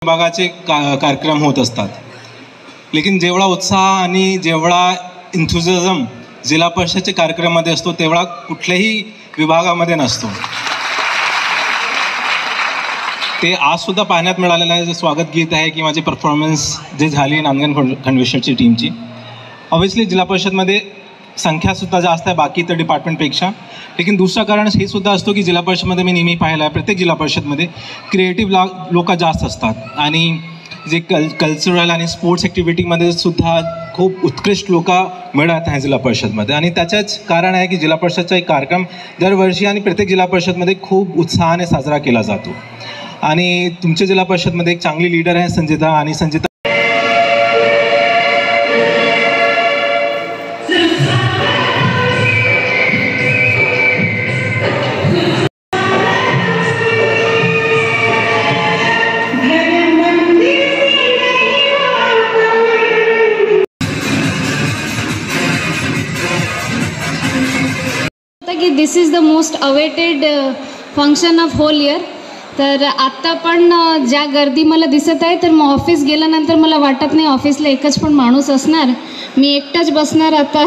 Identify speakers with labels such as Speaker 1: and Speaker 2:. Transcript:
Speaker 1: विभागाचे कार्यक्रम होत असतात, लेकिन जेवढा उत्साह आणि जेवढा एन्थुझिझम जिल्हा परिषदच्या कार्यक्रमामध्ये असतो तेवढा कुठल्याही विभागामध्ये नसतो. ते आजसुद्धा पाहण्यात मिळालेलं आहे. जे स्वागत गीत आहे किंवा जे परफॉर्मन्स जे झाली नांदगाव कन्व्हेन्शनची टीमची, ऑब्व्हियसली जिल्हा परिषदमध्ये संख्यासुद्धा जास्त आहे बाकी इतर डिपार्टमेंटपेक्षा. लेकिन दुसरं कारण हे सुद्धा असतो की जिल्हा परिषदमध्ये मी नेहमी पाहिलं आहे प्रत्येक जिल्हा परिषदमध्ये क्रिएटिव्ह लोक जास्त असतात आणि जे कल्चरल आणि स्पोर्ट्स ॲक्टिव्हिटीमध्ये सुद्धा खूप उत्कृष्ट लोक मिळत आहेत जिल्हा परिषदमध्ये. आणि त्याचंच कारण आहे की जिल्हा परिषदचा एक कार्यक्रम दरवर्षी आणि प्रत्येक जिल्हा परिषदमध्ये खूप उत्साहाने साजरा केला जातो. आणि तुमच्या जिल्हा परिषदमध्ये एक चांगली लीडर आहे संजिता, आणि संजिता
Speaker 2: की this is the most awaited function of whole year. तर आत्ता पण ज्या गर्दी मला दिसत आहे, तर मग ऑफिस गेल्यानंतर मला वाटत नाही ऑफिसला एकच पण माणूस असणार, मी एकटाच बसणार आता